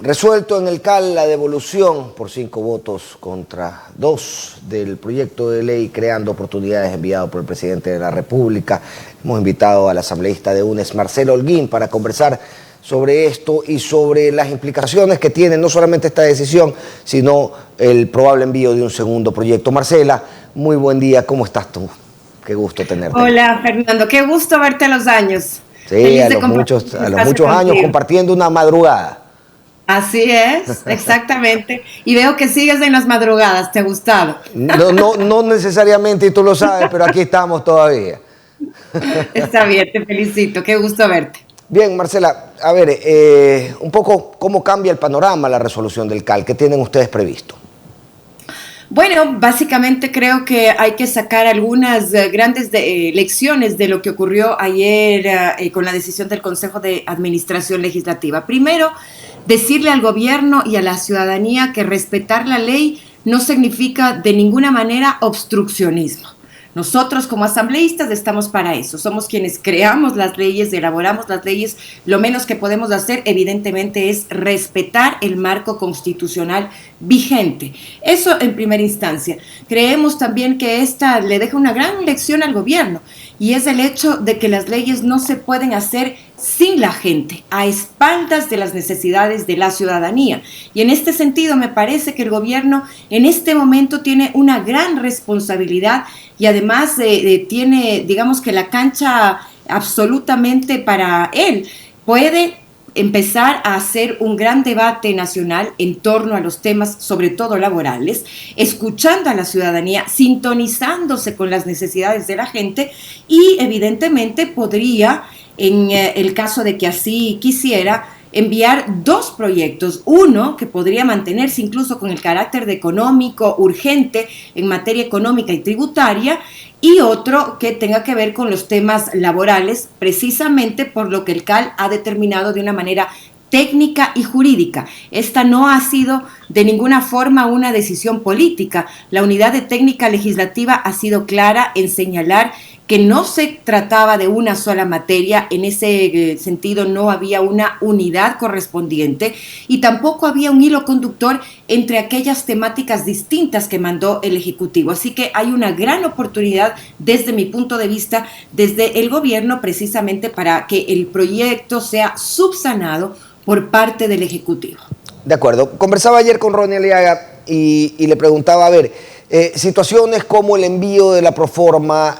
Resuelto en el CAL la devolución por 5 votos contra 2 del proyecto de ley creando oportunidades enviado por el presidente de la República. Hemos invitado al asambleísta de UNES, Marcelo Holguín, para conversar sobre esto y sobre las implicaciones que tiene no solamente esta decisión, sino el probable envío de un segundo proyecto. Marcela, muy buen día, ¿cómo estás tú? Qué gusto tenerte. Hola, Fernando, qué gusto verte a los años. Sí, a los muchos años compartiendo una madrugada. Así es, exactamente. Y veo que sigues en las madrugadas, ¿te ha gustado? No necesariamente, y tú lo sabes, pero aquí estamos todavía. Está bien, te felicito, qué gusto verte. Bien, Marcela, a ver, un poco cómo cambia el panorama la resolución del CAL, ¿qué tienen ustedes previsto? Bueno, básicamente creo que hay que sacar algunas grandes lecciones de lo que ocurrió ayer con la decisión del Consejo de Administración Legislativa. Primero, decirle al gobierno y a la ciudadanía que respetar la ley no significa de ninguna manera obstruccionismo. Nosotros como asambleístas estamos para eso, somos quienes creamos las leyes, elaboramos las leyes, lo menos que podemos hacer evidentemente es respetar el marco constitucional vigente. Eso en primera instancia. Creemos también que esta le deja una gran lección al gobierno y es el hecho de que las leyes no se pueden hacer sin la gente, a espaldas de las necesidades de la ciudadanía. Y en este sentido me parece que el gobierno en este momento tiene una gran responsabilidad y además tiene, digamos que la cancha absolutamente para él. Puede empezar a hacer un gran debate nacional en torno a los temas, sobre todo laborales, escuchando a la ciudadanía, sintonizándose con las necesidades de la gente y evidentemente podría, en el caso de que así quisiera, enviar 2 proyectos, uno que podría mantenerse incluso con el carácter de económico urgente en materia económica y tributaria, y otro que tenga que ver con los temas laborales, precisamente por lo que el CAL ha determinado de una manera técnica y jurídica. Esta no ha sido de ninguna forma una decisión política. La unidad de técnica legislativa ha sido clara en señalar que no se trataba de una sola materia, en ese sentido no había una unidad correspondiente y tampoco había un hilo conductor entre aquellas temáticas distintas que mandó el Ejecutivo. Así que hay una gran oportunidad desde mi punto de vista, desde el gobierno, precisamente para que el proyecto sea subsanado por parte del Ejecutivo. De acuerdo. Conversaba ayer con Ronnie Aliaga y le preguntaba, a ver, situaciones como el envío de la proforma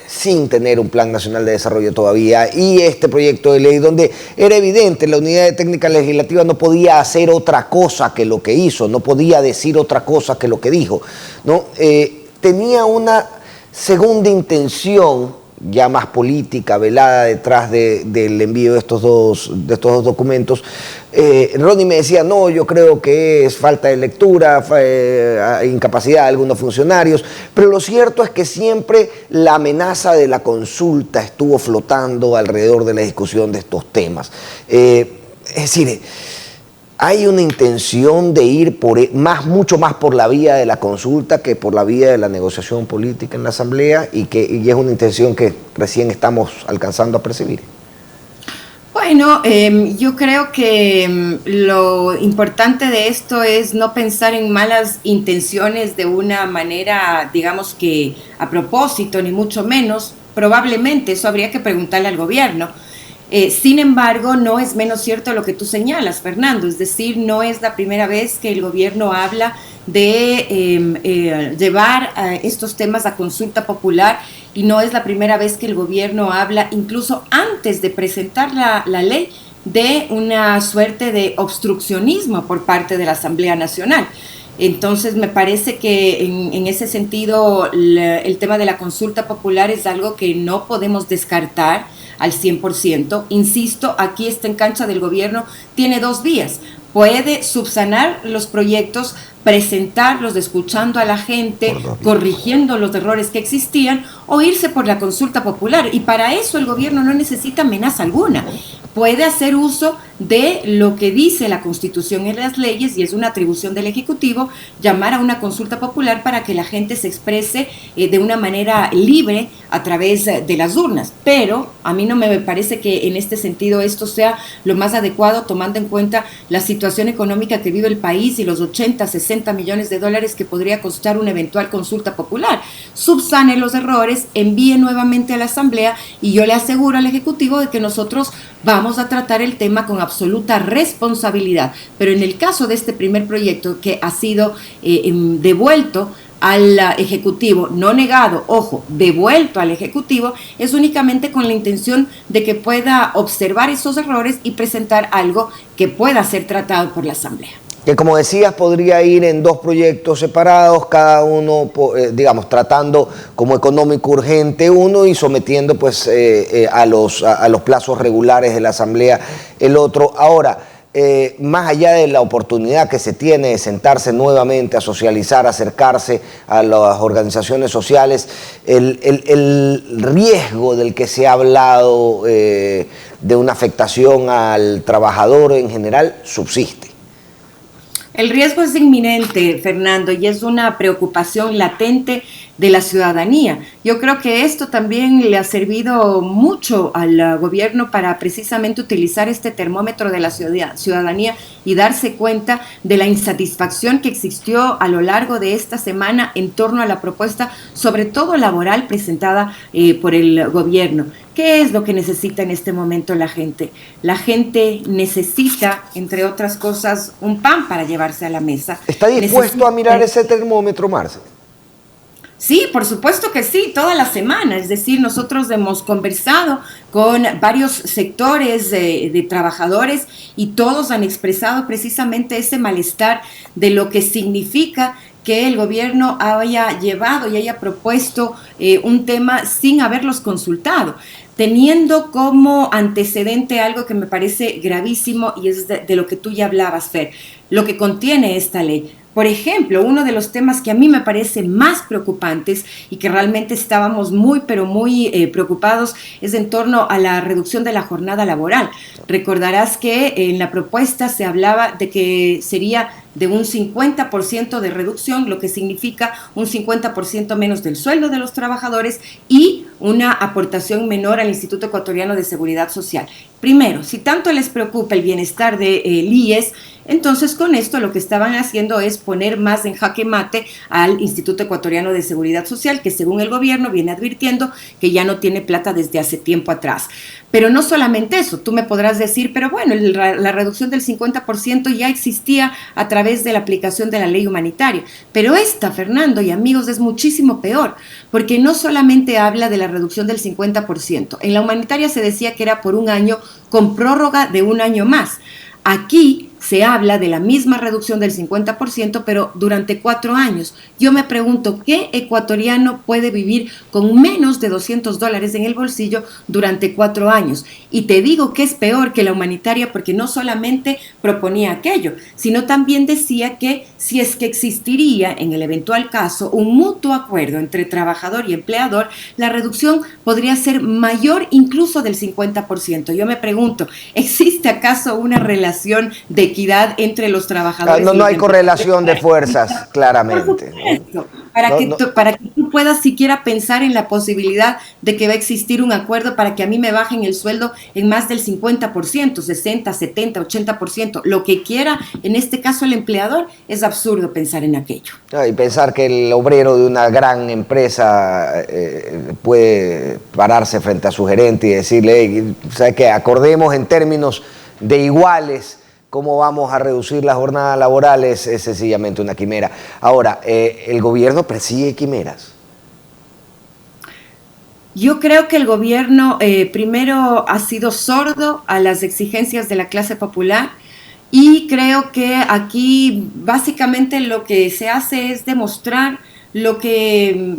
sin tener un plan nacional de desarrollo todavía y este proyecto de ley donde era evidente la unidad de técnica legislativa no podía hacer otra cosa que lo que hizo, no podía decir otra cosa que lo que dijo, ¿no? Tenía una segunda intención ya más política, velada detrás del envío de estos dos documentos. Ronnie me decía, no, yo creo que es falta de lectura, incapacidad de algunos funcionarios, pero lo cierto es que siempre la amenaza de la consulta estuvo flotando alrededor de la discusión de estos temas. Es decir, hay una intención de ir mucho más por la vía de la consulta que por la vía de la negociación política en la Asamblea y es una intención que recién estamos alcanzando a percibir. Bueno, yo creo que lo importante de esto es no pensar en malas intenciones de una manera, digamos que a propósito, ni mucho menos. Probablemente eso habría que preguntarle al gobierno. Sin embargo, no es menos cierto lo que tú señalas, Fernando, es decir, no es la primera vez que el gobierno habla de llevar estos temas a consulta popular y no es la primera vez que el gobierno habla, incluso antes de presentar la ley, de una suerte de obstruccionismo por parte de la Asamblea Nacional. Entonces me parece que en ese sentido el tema de la consulta popular es algo que no podemos descartar al 100%. Insisto, aquí está en cancha del gobierno, tiene 2 vías. Puede subsanar los proyectos, presentarlos escuchando a la gente, corrigiendo los errores que existían, o irse por la consulta popular. Y para eso el gobierno no necesita amenaza alguna. Puede hacer uso de lo que dice la Constitución y las leyes, y es una atribución del Ejecutivo llamar a una consulta popular para que la gente se exprese de una manera libre a través de las urnas. Pero a mí no me parece que en este sentido esto sea lo más adecuado, tomando en cuenta la situación económica que vive el país y los 80, 60 millones de dólares que podría costar una eventual consulta popular. Subsane los errores, envíe nuevamente a la Asamblea, y yo le aseguro al Ejecutivo de que nosotros vamos a tratar el tema con absoluta responsabilidad. Pero en el caso de este primer proyecto que ha sido devuelto al Ejecutivo, no negado, ojo, devuelto al Ejecutivo, es únicamente con la intención de que pueda observar esos errores y presentar algo que pueda ser tratado por la Asamblea. Que, como decías, podría ir en dos proyectos separados, cada uno, digamos, tratando como económico urgente uno y sometiendo pues a los plazos regulares de la Asamblea el otro. Ahora, más allá de la oportunidad que se tiene de sentarse nuevamente a socializar, acercarse a las organizaciones sociales, el riesgo del que se ha hablado de una afectación al trabajador en general subsiste. El riesgo es inminente, Fernando, y es una preocupación latente de la ciudadanía. Yo creo que esto también le ha servido mucho al gobierno para precisamente utilizar este termómetro de la ciudadanía y darse cuenta de la insatisfacción que existió a lo largo de esta semana en torno a la propuesta, sobre todo laboral, presentada por el gobierno. ¿Qué es lo que necesita en este momento la gente? La gente necesita, entre otras cosas, un pan para llevarse a la mesa. ¿Está dispuesto a mirar ese termómetro, Marce? Sí, por supuesto que sí, toda la semana. Es decir, nosotros hemos conversado con varios sectores de trabajadores y todos han expresado precisamente ese malestar de lo que significa que el gobierno haya llevado y haya propuesto un tema sin haberlos consultado, teniendo como antecedente algo que me parece gravísimo, y es de lo que tú ya hablabas, Fer, lo que contiene esta ley. Por ejemplo, uno de los temas que a mí me parece más preocupantes y que realmente estábamos muy preocupados es en torno a la reducción de la jornada laboral. Recordarás que en la propuesta se hablaba de que sería de un 50% de reducción, lo que significa un 50% menos del sueldo de los trabajadores y una aportación menor al Instituto Ecuatoriano de Seguridad Social. Primero, si tanto les preocupa el bienestar del IES, entonces con esto lo que estaban haciendo es poner más en jaque mate al Instituto Ecuatoriano de Seguridad Social, que según el gobierno viene advirtiendo que ya no tiene plata desde hace tiempo atrás. Pero no solamente eso, tú me podrás decir, pero bueno, la reducción del 50% ya existía a través de la aplicación de la ley humanitaria. Pero esta, Fernando y amigos, es muchísimo peor, porque no solamente habla de la reducción del 50%. En la humanitaria se decía que era por un año con prórroga de un año más. Aquí se habla de la misma reducción del 50%, pero durante 4 años. Yo me pregunto, ¿qué ecuatoriano puede vivir con menos de $200 en el bolsillo durante 4 años? Y te digo que es peor que la humanitaria, porque no solamente proponía aquello, sino también decía que si es que existiría, en el eventual caso, un mutuo acuerdo entre trabajador y empleador, la reducción podría ser mayor incluso del 50%. Yo me pregunto, ¿existe acaso una relación de equidad entre los trabajadores? No hay correlación de fuerzas, claramente. Para que tú puedas siquiera pensar en la posibilidad de que va a existir un acuerdo para que a mí me bajen el sueldo en más del 50%, 60, 70, 80%, lo que quiera, en este caso el empleador, es absurdo pensar en aquello. Y pensar que el obrero de una gran empresa puede pararse frente a su gerente y decirle, hey, ¿sabe qué? Acordemos en términos de iguales cómo vamos a reducir la jornada laboral, es sencillamente una quimera. Ahora, ¿el gobierno persigue quimeras? Yo creo que el gobierno primero ha sido sordo a las exigencias de la clase popular, y creo que aquí básicamente lo que se hace es demostrar lo que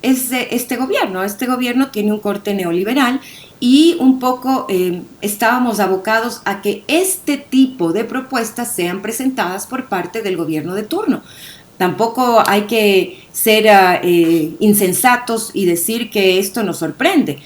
es este gobierno. Este gobierno tiene un corte neoliberal y un poco estábamos abocados a que este tipo de propuestas sean presentadas por parte del gobierno de turno. Tampoco hay que ser insensatos y decir que esto nos sorprende.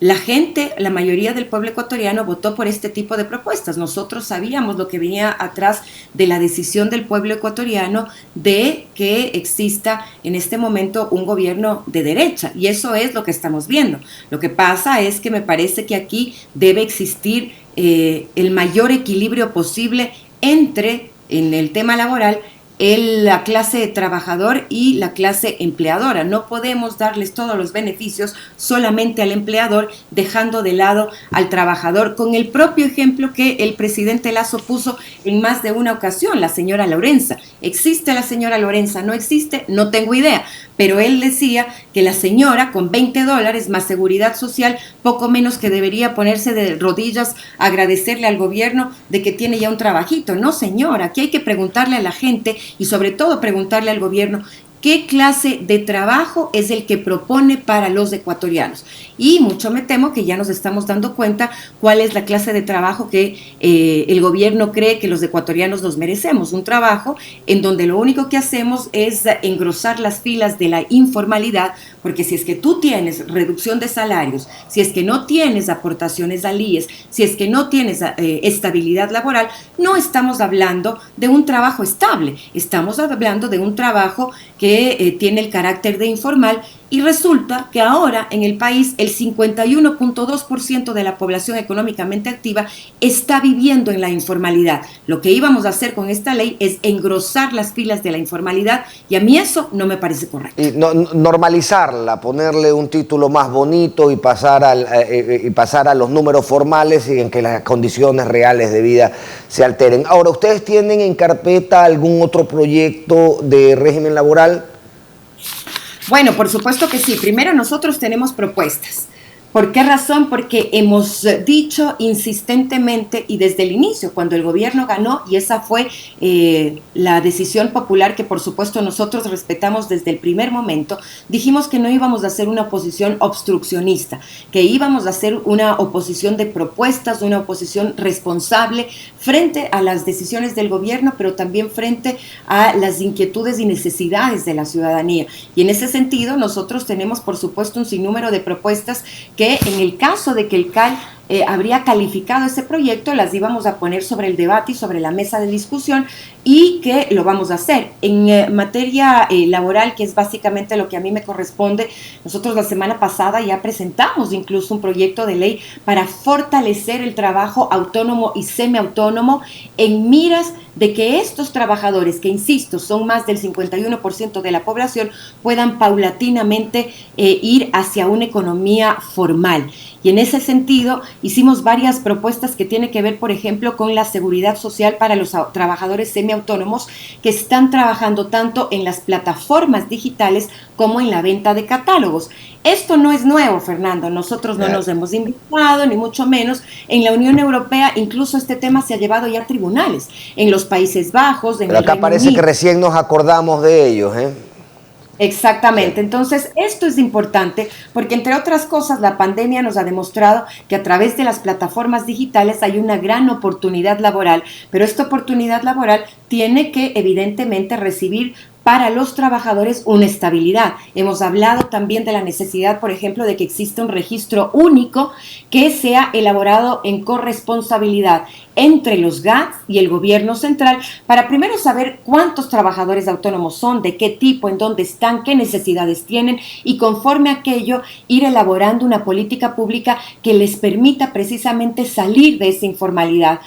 la gente, la mayoría del pueblo ecuatoriano votó por este tipo de propuestas. Nosotros sabíamos lo que venía atrás de la decisión del pueblo ecuatoriano de que exista en este momento un gobierno de derecha, y eso es lo que estamos viendo. Lo que pasa es que me parece que aquí debe existir el mayor equilibrio posible entre, en el tema laboral, la clase trabajador y la clase empleadora. No podemos darles todos los beneficios solamente al empleador, dejando de lado al trabajador, con el propio ejemplo que el presidente Lasso puso en más de una ocasión, la señora Lorenza. ¿Existe la señora Lorenza? ¿No existe? No tengo idea, pero él decía que la señora con $20 más seguridad social, poco menos que debería ponerse de rodillas a agradecerle al gobierno de que tiene ya un trabajito. No, señora, aquí hay que preguntarle a la gente y sobre todo preguntarle al gobierno qué clase de trabajo es el que propone para los ecuatorianos. Y mucho me temo que ya nos estamos dando cuenta cuál es la clase de trabajo que el gobierno cree que los ecuatorianos nos merecemos. Un trabajo en donde lo único que hacemos es engrosar las filas de la informalidad, porque si es que tú tienes reducción de salarios, si es que no tienes aportaciones al IES, si es que no tienes estabilidad laboral, no estamos hablando de un trabajo estable, estamos hablando de un trabajo que tiene el carácter de informal, y resulta que ahora en el país el 51.2% de la población económicamente activa está viviendo en la informalidad. Lo que íbamos a hacer con esta ley es engrosar las filas de la informalidad, y a mí eso no me parece correcto. Y normalizarla, ponerle un título más bonito y pasar a los números formales y en que las condiciones reales de vida se alteren. Ahora, ¿ustedes tienen en carpeta algún otro proyecto de régimen laboral? Bueno, por supuesto que sí. Primero, nosotros tenemos propuestas. ¿Por qué razón? Porque hemos dicho insistentemente y desde el inicio, cuando el gobierno ganó, y esa fue la decisión popular que por supuesto nosotros respetamos desde el primer momento, dijimos que no íbamos a hacer una oposición obstruccionista, que íbamos a hacer una oposición de propuestas, una oposición responsable frente a las decisiones del gobierno, pero también frente a las inquietudes y necesidades de la ciudadanía. Y en ese sentido, nosotros tenemos por supuesto un sinnúmero de propuestas que en el caso de que el CAL habría calificado ese proyecto, las íbamos a poner sobre el debate y sobre la mesa de discusión, y que lo vamos a hacer. En materia laboral, que es básicamente lo que a mí me corresponde, nosotros la semana pasada ya presentamos incluso un proyecto de ley para fortalecer el trabajo autónomo y semiautónomo en miras de que estos trabajadores, que insisto, son más del 51% de la población, puedan paulatinamente ir hacia una economía formal. Y en ese sentido hicimos varias propuestas que tienen que ver, por ejemplo, con la seguridad social para los trabajadores semiautónomos que están trabajando tanto en las plataformas digitales como en la venta de catálogos. Esto no es nuevo, Fernando. Nosotros no nos hemos inventado, ni mucho menos. En la Unión Europea incluso este tema se ha llevado ya a tribunales. En los Países Bajos, en Pero acá parece que recién nos acordamos de ellos, ¿eh? Exactamente. Entonces, esto es importante porque, entre otras cosas, la pandemia nos ha demostrado que a través de las plataformas digitales hay una gran oportunidad laboral, pero esta oportunidad laboral tiene que, evidentemente, recibir para los trabajadores una estabilidad. Hemos hablado también de la necesidad, por ejemplo, de que exista un registro único que sea elaborado en corresponsabilidad entre los GATS y el gobierno central, para primero saber cuántos trabajadores autónomos son, de qué tipo, en dónde están, qué necesidades tienen, y conforme a aquello ir elaborando una política pública que les permita precisamente salir de esa informalidad.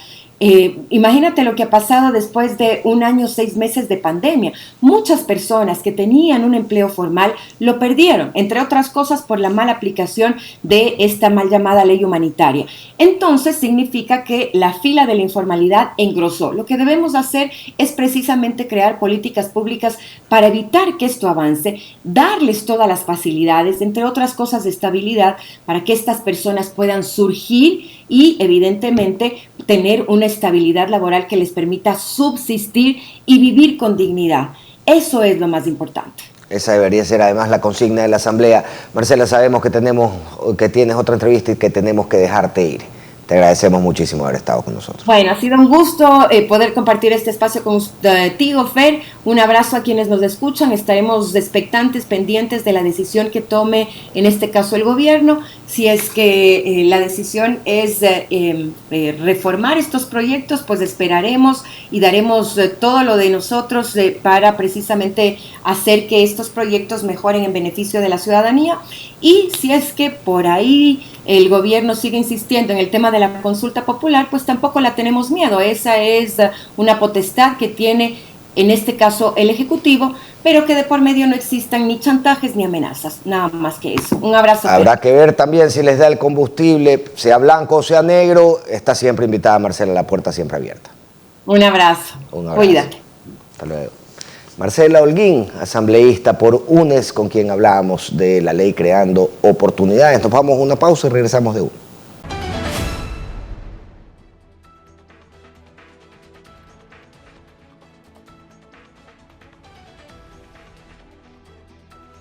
Imagínate lo que ha pasado después de 1 año, 6 meses de pandemia. Muchas personas que tenían un empleo formal lo perdieron, entre otras cosas por la mala aplicación de esta mal llamada ley humanitaria. Entonces significa que la fila de la informalidad engrosó. Lo que debemos hacer es precisamente crear políticas públicas para evitar que esto avance, darles todas las facilidades, entre otras cosas de estabilidad, para que estas personas puedan surgir y evidentemente tener una estabilidad laboral que les permita subsistir y vivir con dignidad. Eso es lo más importante. Esa debería ser además la consigna de la Asamblea. Marcela, sabemos que tienes otra entrevista y que tenemos que dejarte ir. Te agradecemos muchísimo haber estado con nosotros. Bueno, ha sido un gusto poder compartir este espacio contigo, Fer. Un abrazo a quienes nos escuchan. Estaremos expectantes, pendientes de la decisión que tome, en este caso, el gobierno. Si es que la decisión es reformar estos proyectos, pues esperaremos y daremos todo lo de nosotros para precisamente hacer que estos proyectos mejoren en beneficio de la ciudadanía. Y si es que por ahí el gobierno sigue insistiendo en el tema de la consulta popular, pues tampoco la tenemos miedo. Esa es una potestad que tiene, en este caso, el Ejecutivo, pero que de por medio no existan ni chantajes ni amenazas, nada más que eso. Un abrazo. Habrá que ver también si les da el combustible, sea blanco o sea negro. Está siempre invitada Marcela, la puerta siempre abierta. Un abrazo. Cuídate. Hasta luego. Marcela Holguín, asambleísta por UNES, con quien hablábamos de la ley creando oportunidades. Nos vamos a una pausa y regresamos de una.